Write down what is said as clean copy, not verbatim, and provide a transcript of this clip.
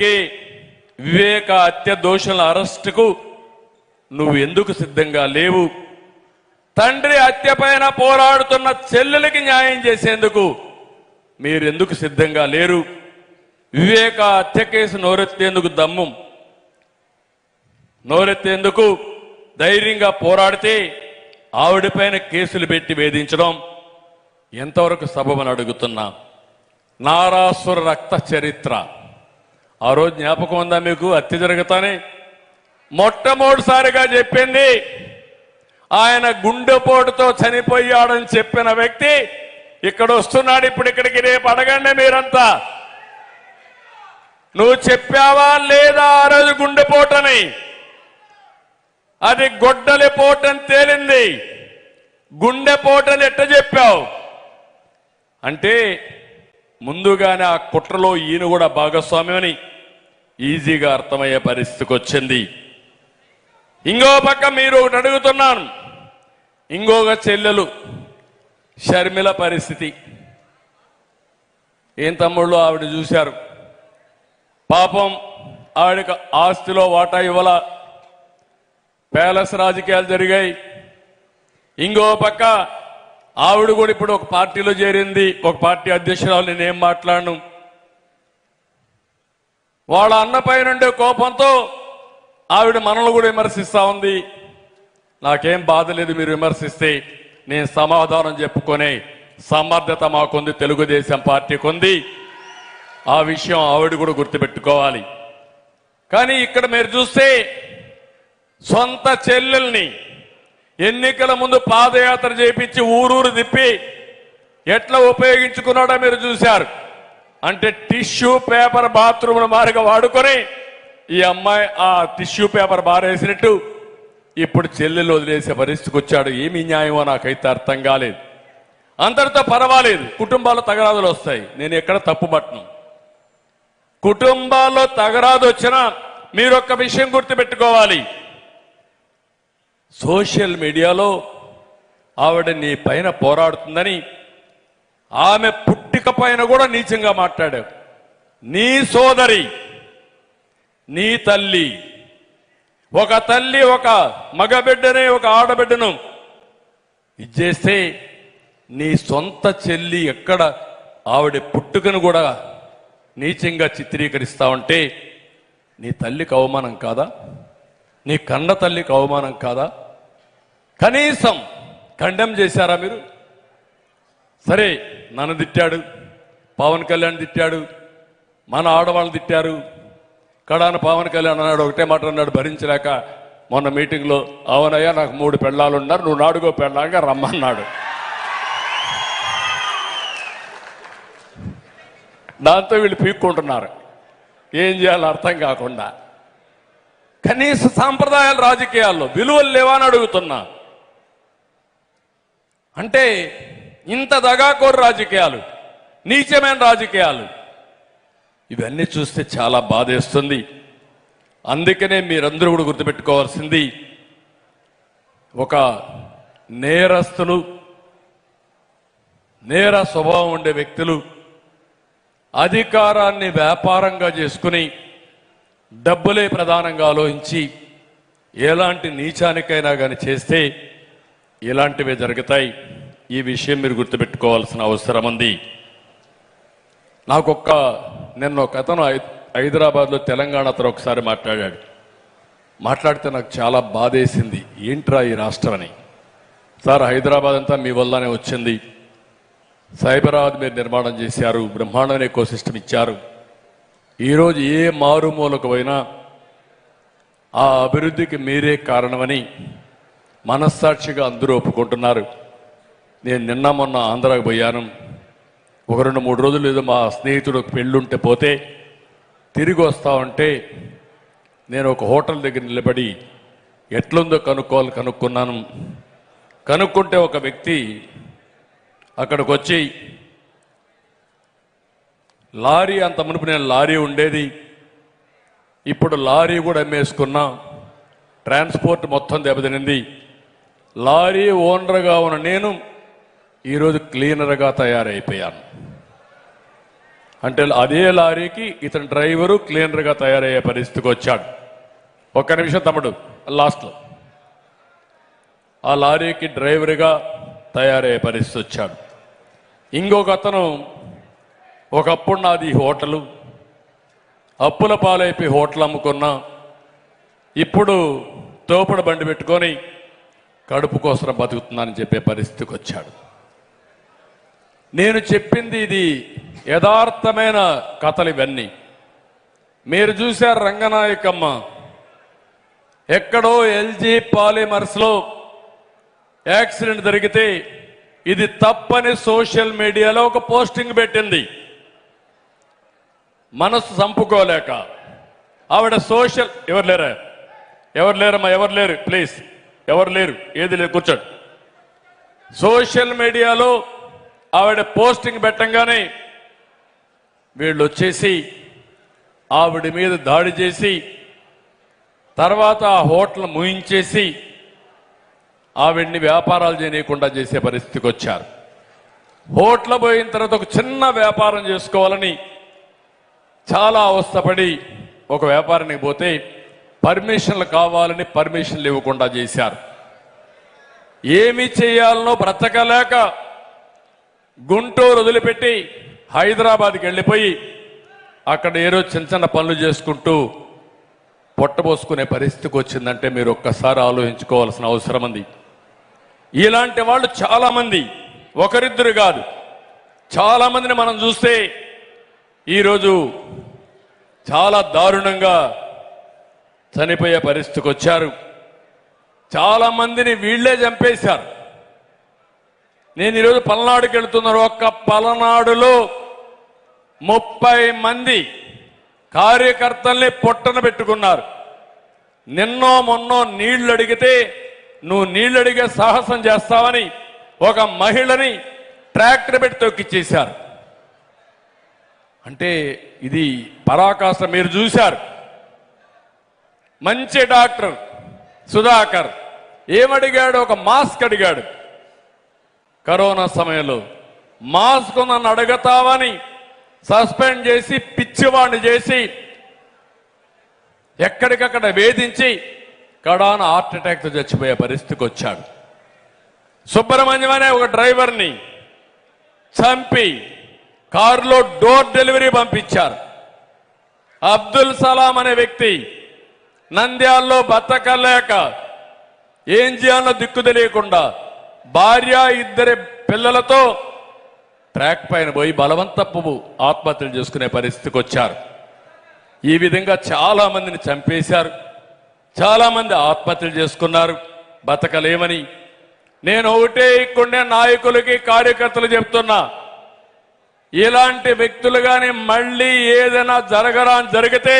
వివేక హత్య దోషుల అరెస్టుకు నువ్వు ఎందుకు సిద్ధంగా లేవు? తండ్రి హత్య పైన పోరాడుతున్న చెల్లెలకి న్యాయం చేసేందుకు మీరెందుకు సిద్ధంగా లేరు? వివేక హత్య కేసు నోరెత్తేందుకు ధైర్యంగా పోరాడితే ఆవిడపైన కేసులు పెట్టి వేధించడం ఎంతవరకు సబబని అడుగుతున్నా. నారాసుర రక్త చరిత్ర ఆ రోజు జ్ఞాపకం ఉందా మీకు? హత్య జరుగుతానే మొట్టమొదటిసారిగా చెప్పింది ఆయన గుండెపోటుతో చనిపోయాడని చెప్పిన వ్యక్తి ఇక్కడ వస్తున్నాడు. ఇప్పుడు ఇక్కడికి రేపు అడగండి మీరంతా, నువ్వు చెప్పావా లేదా ఆ రోజు గుండెపోటని? అది గొడ్డలి పోటని తేలింది. గుండెపోటని ఎట్ట చెప్పావు అంటే ముందుగానే ఆ కుట్రలో ఈయన కూడా భాగస్వామ్యమని ఈజీగా అర్థమయ్యే పరిస్థితికి వచ్చింది. ఇంకో పక్క మీరు ఒకటి అడుగుతున్నాను, ఇంకొక చెల్లెలు షర్మిల పరిస్థితి ఏం తమ్ముళ్ళు? ఆవిడ చూశారు, పాపం ఆవిడకి ఆస్తిలో వాటా ఇవ్వాల, ప్యాలెస్ రాజకీయాలు జరిగాయి. ఇంకో పక్క ఆవిడ కూడా ఇప్పుడు ఒక పార్టీలో చేరింది, ఒక పార్టీ అధ్యక్షురాలు. నేనేం మాట్లాడను. వాళ్ళ అన్నపై నుండే కోపంతో ఆవిడ మనల్ని కూడా విమర్శిస్తా ఉంది. నాకేం బాధ లేదు, మీరు విమర్శిస్తే నేను సమాధానం చెప్పుకునే సమర్థత మాకుంది, తెలుగుదేశం పార్టీకి ఉంది. ఆ విషయం ఆవిడ కూడా గుర్తుపెట్టుకోవాలి. కానీ ఇక్కడ మీరు చూస్తే సొంత చెల్లెల్ని ఎన్నికల ముందు పాదయాత్ర చేపించి ఊరూరు తిప్పి ఎట్లా ఉపయోగించుకున్నాడో మీరు చూశారు. అంటే టిష్యూ పేపర్ బాత్రూమ్ను మారిగా వాడుకొని ఈ అమ్మాయి ఆ టిష్యూ పేపర్ బారేసినట్టు ఇప్పుడు చెల్లెలు వదిలేసే పరిస్థితికి వచ్చాడు. ఏమి న్యాయమో నాకైతే అర్థం కాలేదు. అందరితో పర్వాలేదు, కుటుంబాల్లో తగరాదులు వస్తాయి, నేను ఎక్కడ తప్పుపట్టను. కుటుంబాల్లో తగరాదు వచ్చినా మీరు ఒక్క విషయం గుర్తుపెట్టుకోవాలి, సోషల్ మీడియాలో ఆవిడ నీ పైన పోరాడుతుందని ఆమె పుట్టిక పైన కూడా నీచంగా మాట్లాడావు. నీ సోదరి, నీ తల్లి, ఒక తల్లి ఒక మగబిడ్డనే ఒక ఆడబిడ్డను ఇచ్చేస్తే నీ సొంత చెల్లి ఎక్కడ ఆవిడ పుట్టుకను కూడా నీచంగా చిత్రీకరిస్తా ఉంటే నీ తల్లికి అవమానం కాదా? నీ కన్న తల్లికి అవమానం కాదా? కనీసం ఖండం చేశారా మీరు? సరే, నన్ను తిట్టాడు, పవన్ కళ్యాణ్ తిట్టాడు, మన ఆడవాళ్ళు తిట్టారు. కడాన పవన్ కళ్యాణ్ అన్నాడు, ఒకటే మాట అన్నాడు భరించలేక మొన్న మీటింగ్లో, అవునయ్యా నాకు 3 పెళ్ళాలు ఉన్నారు, నువ్వు 4వ పెళ్ళాంగా రమ్మన్నాడు. దాంతో వీళ్ళు పీక్కుంటున్నారు, ఏం చేయాలో అర్థం కాకుండా. కనీస సాంప్రదాయాలు రాజకీయాల్లో విలువలు లేవా అని అడుగుతున్నా. అంటే ఇంత దగాకోరు రాజకీయాలు, నీచమైన రాజకీయాలు, ఇవన్నీ చూస్తే చాలా బాధేస్తుంది. అందుకనే మీరందరూ కూడా గుర్తుపెట్టుకోవాల్సింది, ఒక నేరస్తులు, నేర స్వభావం ఉండే వ్యక్తులు అధికారాన్ని వ్యాపారంగా చేసుకుని డబ్బులే ప్రధానంగా ఆలోచించి ఎలాంటి నీచానికైనా కానీ చేస్తే ఇలాంటివే జరుగుతాయి. ఈ విషయం మీరు గుర్తుపెట్టుకోవాల్సిన అవసరం ఉంది. నిన్న ఒక అతను హైదరాబాద్లో తెలంగాణ అతను ఒకసారి మాట్లాడితే నాకు చాలా బాధేసింది. ఏంట్రా ఈ రాష్ట్రం అని. సార్, హైదరాబాద్ అంతా మీ వల్లనే వచ్చింది, సైబరాబాద్ మీరు నిర్మాణం చేశారు, బ్రహ్మాండమైన ఎకోసిస్టమ్ ఇచ్చారు. ఈరోజు ఏ మారుమూలకు పోయినా ఆ అభివృద్ధికి మీరే కారణమని మనస్సాక్షిగా అందరూ ఒప్పుకుంటున్నారు. నేను నిన్న మొన్న ఆంధ్రాకు పోయాను. ఒక 2-3 రోజులు ఏదో మా స్నేహితుడు పెళ్ళుంటే పోతే తిరిగి వస్తా ఉంటే నేను ఒక హోటల్ దగ్గర నిలబడి ఎట్లుందో కనుక్కున్నాను. కనుక్కుంటే ఒక వ్యక్తి అక్కడికి వచ్చి, లారీ, అంత మునుపు నేను లారీ ఉండేది, ఇప్పుడు లారీ కూడా అమ్మేసుకున్నా, ట్రాన్స్పోర్ట్ మొత్తం దెబ్బతినింది, లారీ ఓనర్గా ఉన్న నేను ఈరోజు క్లీనర్గా తయారైపోయాను. అంటే అదే లారీకి ఇతని డ్రైవరు క్లీనర్గా తయారయ్యే పరిస్థితికి వచ్చాడు. ఒక్క నిమిషం తమ్ముడు, లాస్ట్లో ఆ లారీకి డ్రైవర్గా తయారయ్యే పరిస్థితి వచ్చాడు. ఇంకొక అతను ఒకప్పుడు నాది హోటలు, అప్పుల పాలైపోయి హోటల్ అమ్ముకున్నా, ఇప్పుడు తోపుడు బండి పెట్టుకొని కడుపు కోసం బతుకుతున్నానని చెప్పే పరిస్థితికి వచ్చాడు. నేను చెప్పింది ఇది యథార్థమైన కథలు ఇవన్నీ. మీరు చూశారు రంగనాయకమ్మ ఎక్కడో ఎల్జీ పాలిమర్స్లో యాక్సిడెంట్ జరిగితే ఇది తప్పని సోషల్ మీడియాలో ఒక పోస్టింగ్ పెట్టింది. మనసు చంపుకోలేక ఆవిడ సోషల్ ఎవరు లేరమ్మా, ఎవరు లేరు ప్లీజ్, ఎవరు లేరు, ఏది లేదు కూర్చోండి. సోషల్ మీడియాలో ఆవిడ పోస్టింగ్ పెట్టంగానే వీళ్ళు వచ్చేసి ఆవిడ మీద దాడి చేసి తర్వాత ఆ హోటల్ ముయించేసి ఆవిడ్ని వ్యాపారాలు చేయకుండా చేసే పరిస్థితికి వచ్చారు. హోటల్ పోయిన తర్వాత ఒక చిన్న వ్యాపారం చేసుకోవాలని చాలా అవస్థపడి ఒక వ్యాపారానికి పోతే పర్మిషన్లు కావాలని పర్మిషన్లు ఇవ్వకుండా చేశారు. ఏమి చేయాలనో బ్రతకలేక గుంటూరు వదిలిపెట్టి హైదరాబాద్కి వెళ్ళిపోయి అక్కడ ఏదో చిన్న చిన్న పనులు చేసుకుంటూ పొట్టబోసుకునే పరిస్థితికి వచ్చిందంటే మీరు ఒక్కసారి ఆలోచించుకోవాల్సిన అవసరం ఉంది. ఇలాంటి వాళ్ళు చాలామంది, ఒకరిద్దరు కాదు, చాలామందిని మనం చూస్తే ఈరోజు చాలా దారుణంగా చనిపోయే పరిస్థితికి వచ్చారు. చాలామందిని వీళ్లే చంపేశారు. నేను ఈరోజు పల్నాడుకి వెళ్తున్నాను. ఒక్క పలనాడులో 30 మంది కార్యకర్తల్ని పొట్టన పెట్టుకున్నారు. నిన్నో మొన్నో నీళ్లు అడిగితే నువ్వు నీళ్లు అడిగే సాహసం చేస్తావని ఒక మహిళని ట్రాక్టర్ పెట్టి తొక్కిచ్చేశారు. అంటే ఇది పరాకాష్ట. మీరు చూశారు. మంచి డాక్టర్ సుధాకర్ ఏమడిగాడు? ఒక మాస్క్ అడిగాడు. కరోనా సమయంలో మాస్క్ నన్ను అడగతావని సస్పెండ్ చేసి పిచ్చివాణ్ణి చేసి ఎక్కడికక్కడ వేధించి కడాన హార్ట్ అటాక్తో చచ్చిపోయే పరిస్థితికి వచ్చాడు. సుబ్రహ్మణ్యం అనే ఒక డ్రైవర్ని చంపి కారులో డోర్ డెలివరీ పంపించారు. అబ్దుల్ సలాం అనే వ్యక్తి నంద్యాలలో బతకలేక ఏం చేయాలో దిక్కు తెలియకుండా భార్య 2 పిల్లలతో ట్రాక్ పైన పోయి బలవంతపు ఆత్మహత్యలు చేసుకునే పరిస్థితికి వచ్చారు. ఈ విధంగా చాలా మందిని చంపేశారు. చాలా మంది ఆత్మహత్యలు చేసుకున్నారు బతకలేమని. నేను ఒకటే ఇక్కడే నాయకులకి కార్యకర్తలు చెప్తున్నా, ఇలాంటి వ్యక్తులు కానీ మళ్ళీ ఏదైనా జరిగితే